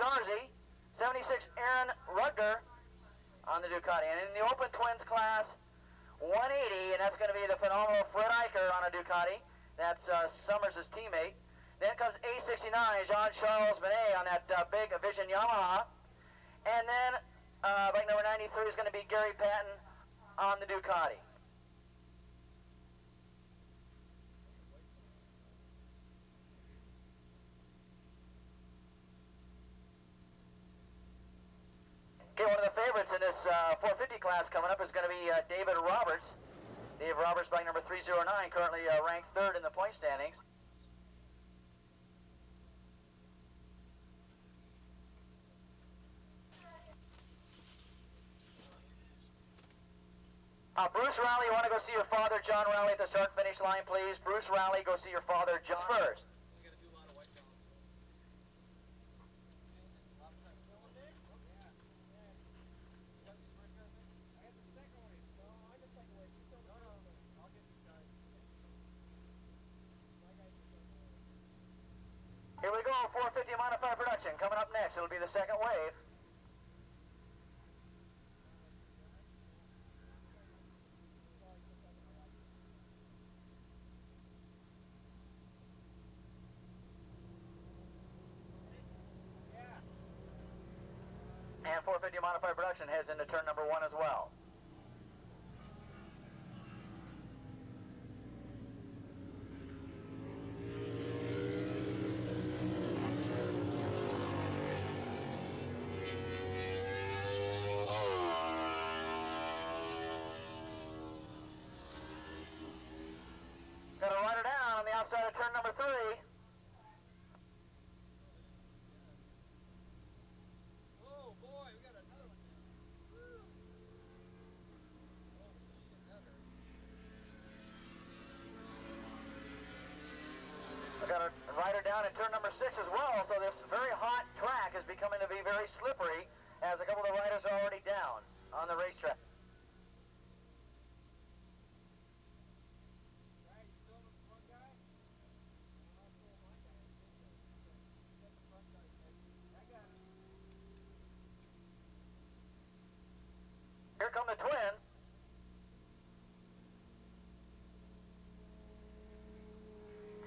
Sarzi, 76 Aaron Rudger on the Ducati. And in the Open Twins class, 180, and that's going to be the phenomenal Fred Eicher on a Ducati. That's Summers' teammate. Then comes A69, Jean-Charles Benet on that big Vision Yamaha. And then bike number 93 is going to be Gary Patton on the Ducati. Okay, one of the favorites in this 450 class coming up is going to be David Roberts. Dave Roberts, bike number 309, currently ranked third in the point standings. Bruce Rowley, you want to go see your father, John Rowley, at the start-finish line, please. Bruce Rowley, go see your father just first. Here we go, 450 modified production. Coming up next, it'll be the second wave. And 450 modified production heads into turn number 1 as well. Got to ride her down on the outside of turn number 3. We've got a rider down at turn number 6 as well, so this very hot track is becoming to be very slippery as a couple of the riders are already down on the racetrack. Here come the twins.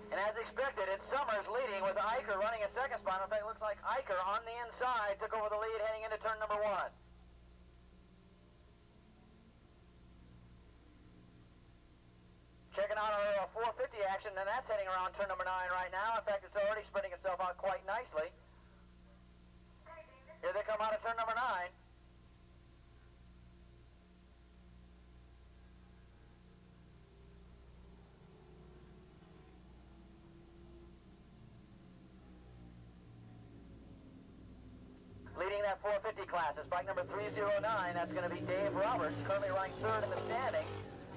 And as expected, it's Summers leading with Eicher running a second spot. In fact, it looks like Eicher on the inside took over the lead heading into turn number 1. Checking out our 450 action, and that's heading around turn number 9 right now. In fact, it's already spreading itself out quite nicely. Here they come out of turn number 9. Leading that 450 class is bike number 309. That's going to be Dave Roberts, currently ranked third in the standings.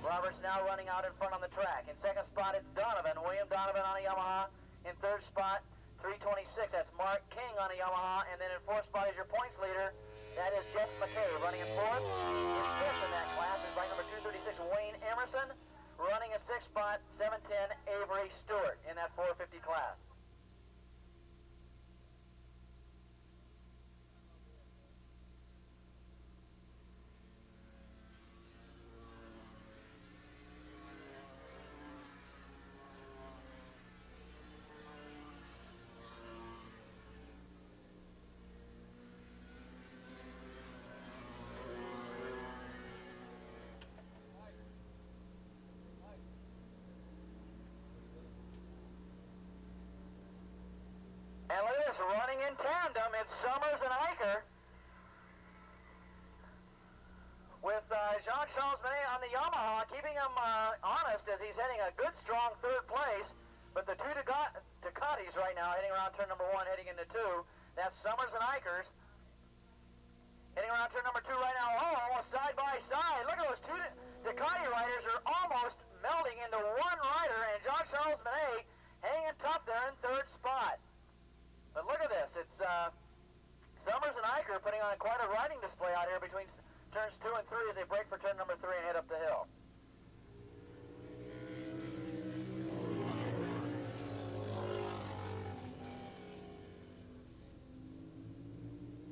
Roberts now running out in front on the track. In second spot, it's Donovan, William Donovan on a Yamaha. In third spot, 326, that's Mark King on a Yamaha. And then in fourth spot is your points leader. That is Jeff McKay running in fourth. In fifth in that class is bike number 236, Wayne Emerson. Running a sixth spot, 710, Avery Stewart in that 450 class. And look at this, running in tandem, it's Summers and Eicher with Jean-Charles Benet on the Yamaha, keeping him honest as he's heading a good, strong third place. But the two Ducatis right now heading around turn number 1, heading into 2. That's Summers and Eicher's. Heading around turn number 2 right now, almost side by side. Look at those two Ducati riders are almost melding into one rider, and Jean-Charles Benet hanging top there in third spot. But look at this, it's Summers and Eicher putting on quite a riding display out here between turns 2 and 3 as they break for turn number 3 and head up the hill.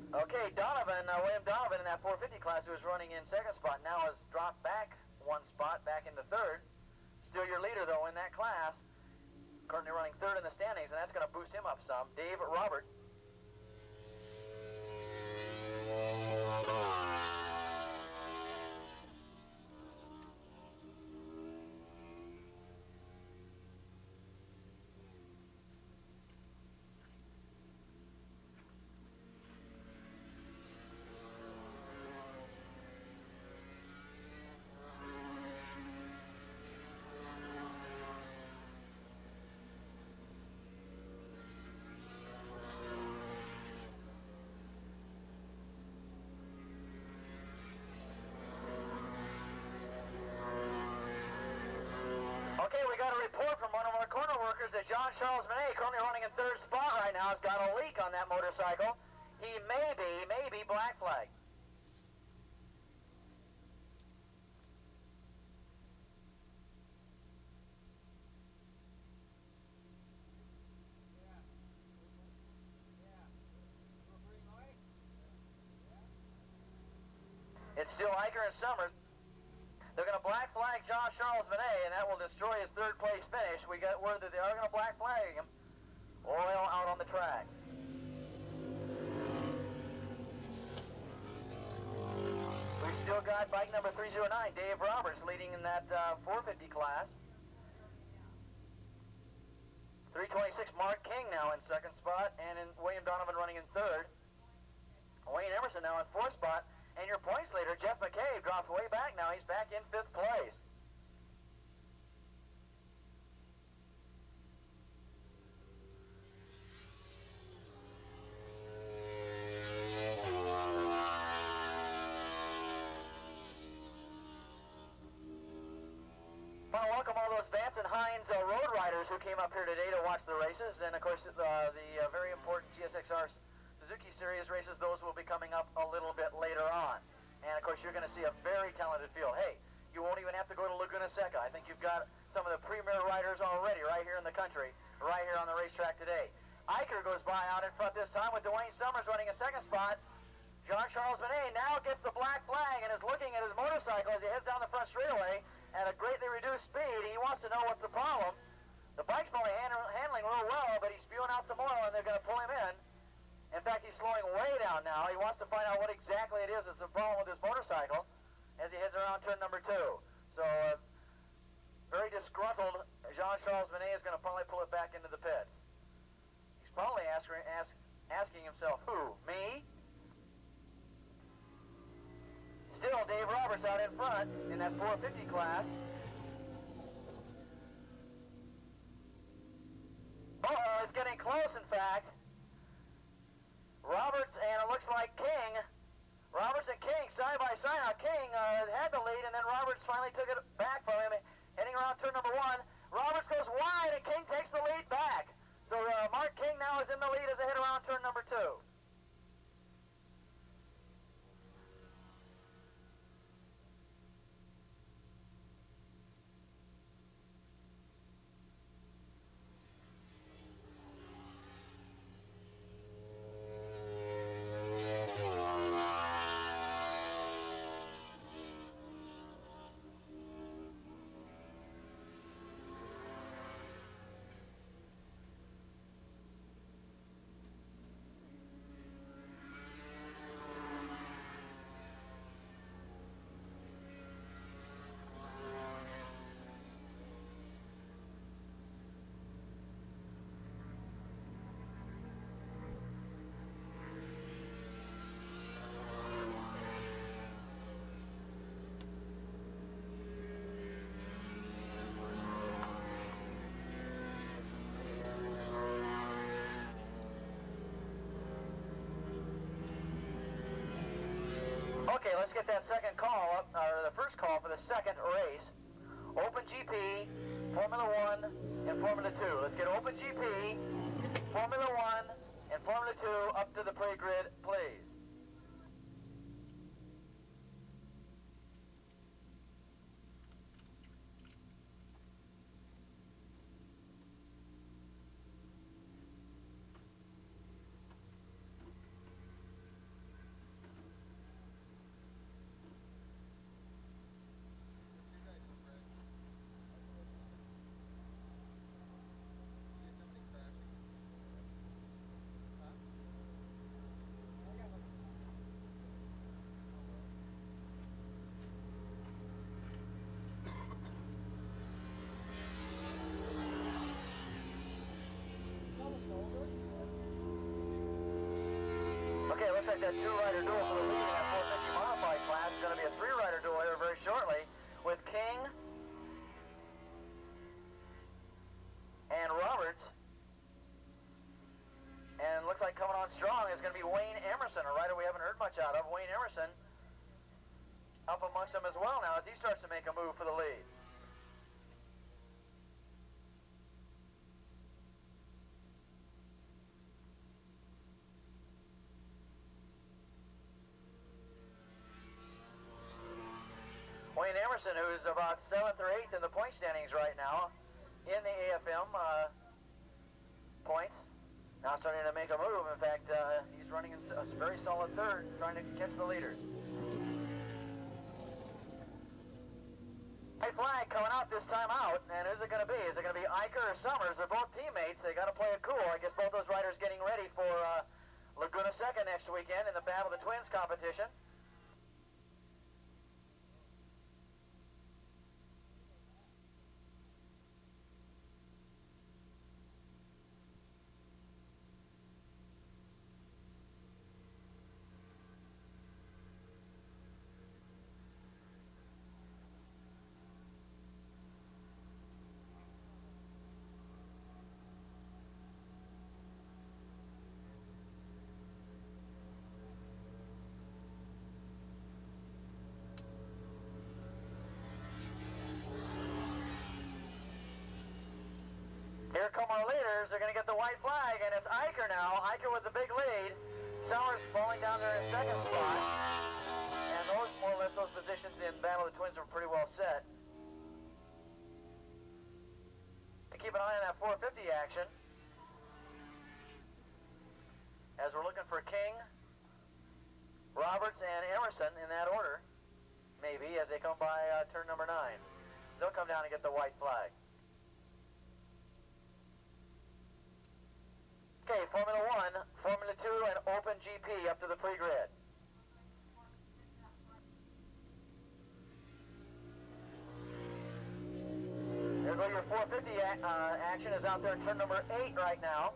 Okay, Donovan, William Donovan in that 450 class who was running in second spot now has dropped back one spot back into third. Still your leader though in that class. Currently running third in the standings, and that's going to boost him up some. Dave Robert. Okay, we got a report from one of our corner workers that Jean-Charles Manet, currently running in third spot right now, has got a leak on that motorcycle. He may be black flag. It's still Iker and Summers. They're going to black flag Jean-Charles Manet, and that will destroy his third place finish. We got word that they are going to black flag him. Oil out on the track. We've still got bike number 309, Dave Roberts, leading in that 450 class. 326, Mark King now in second spot, and William Donovan running in third. Wayne Emerson now in fourth spot. And your points leader, Jeff McCabe, dropped way back now. He's back in fifth place. I want to welcome all those Vance and Hines road riders who came up here today to watch the races. And, of course, the very important GSXR Suzuki Series races, those will be coming up a little bit later on. And of course you're going to see a very talented field. Hey, you won't even have to go to Laguna Seca. I think you've got some of the premier riders already right here in the country, right here on the racetrack today. Iker goes by out in front this time with Dwayne Summers running a second spot. Jean-Charles Manet now gets the black flag and is looking at his motorcycle as he heads down the front straightaway at a greatly reduced speed. He wants to know what's the problem. The bike's probably handling real well, but he's spewing out some oil and they're going to pull him in. In fact, he's slowing way down now. He wants to find out what exactly it is that's the problem with his motorcycle as he heads around turn number 2. So, very disgruntled, Jean-Charles Manet is going to probably pull it back into the pits. He's probably asking himself, who, me? Still, Dave Roberts out in front in that 450 class. Uh-oh, it's getting close, in fact. Roberts and it looks like King. Roberts and King side by side. Now King had the lead and then Roberts finally took it back from him. Heading around turn number 1. Roberts goes wide and King takes the lead back. So Mark King now is in the lead as they head around turn number 2. Okay, let's get that second call up, or the first call for the second race. Open GP, Formula 1, and Formula 2. Let's get Open GP, Formula 1, and Formula 2 up to the pre-grid, please. like that two-rider duel for the lead in that 450 modified class is going to be a three-rider duel here very shortly with King and Roberts. And looks like coming on strong is going to be Wayne Emerson, a rider we haven't heard much out of. Wayne Emerson up amongst them as well now as he starts to make a move for the lead. Wayne Emerson, who's about 7th or 8th in the point standings right now in the AFM points, now starting to make a move. In fact, he's running in a very solid third, trying to catch the leaders. White flag coming out this time out, and who's it going to be? Is it going to be Iker or Summers? They're both teammates. They got to play it cool. I guess both those riders getting ready for Laguna Seca next weekend in the Battle of the Twins competition. Here come our leaders. They're going to get the white flag, and it's Iker now. Iker with the big lead. Summers falling down there in second spot. And those, more or less, those positions in Battle of the Twins are pretty well set. Keep an eye on that 450 action as we're looking for King, Roberts, and Emerson in that order, maybe, as they come by turn number 9. They'll come down and get the white flag. Okay, Formula 1, Formula 2, and Open GP up to the pre-grid. There go your 450 action is out there in turn number 8 right now.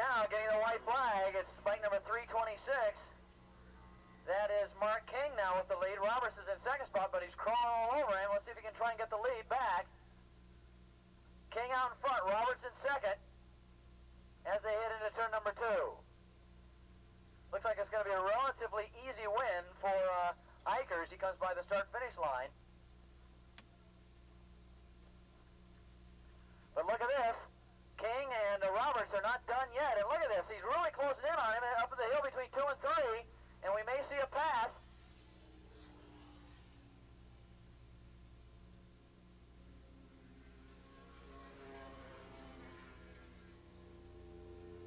Now getting the white flag, it's bike number 326. That is Mark King now with the lead. Roberts is in second spot, but he's crawling all over him. Let's see if he can try and get the lead back. King out in front, Roberts in second as they head into turn number 2. Looks like it's going to be a relatively easy win for Iker as he comes by the start-finish line. But look at this. King and Roberts are not done yet. And look at this. He's really closing in on him up the hill between 2 and 3. And we may see a pass.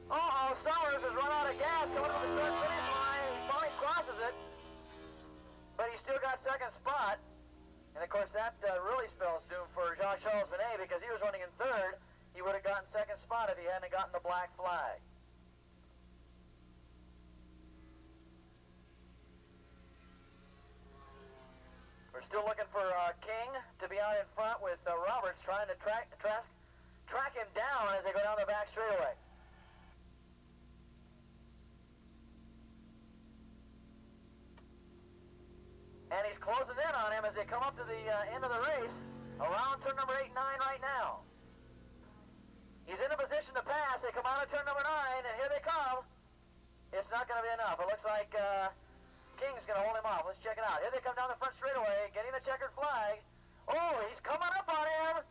Uh-oh, Summers has run out of gas going to the start-finish line. He finally crosses it. But he's still got second spot. And, of course, that really spells doom for Jean-Charles Benet because he was running in third. He would have gotten second spot if he hadn't gotten the black flag. We're still looking for King to be out in front with Roberts trying to track him down as they go down the back straightaway. And he's closing in on him as they come up to the end of the race around turn number 8 and 9 right now. He's in a position to pass. They come out of turn number 9, and here they come. It's not going to be enough. It looks like King's going to hold him off. Let's check it out. Here they come down the front straightaway, getting the checkered flag. Oh, he's coming up on him.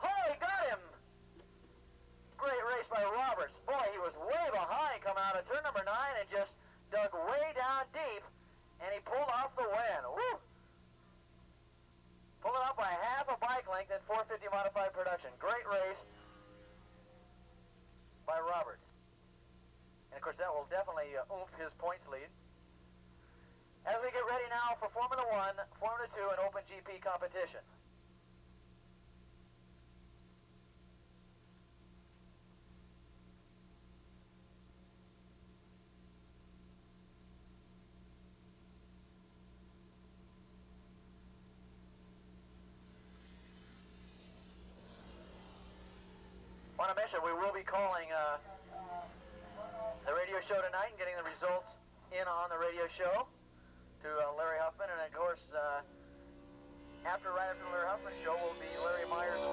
Oh, he got him. Great race by Roberts. Boy, he was way behind coming out of turn number 9 and just dug way down deep, and he pulled off the win. Woo! Pulled it off by half a bike length in 450 modified production. Great race by Roberts. And of course that will definitely oomph his points lead. As we get ready now for Formula 1, Formula 2, and Open GP competition. want to mention, we will be calling the radio show tonight and getting the results in on the radio show to Larry Huffman. And, of course, right after the Larry Huffman show will be Larry Myers'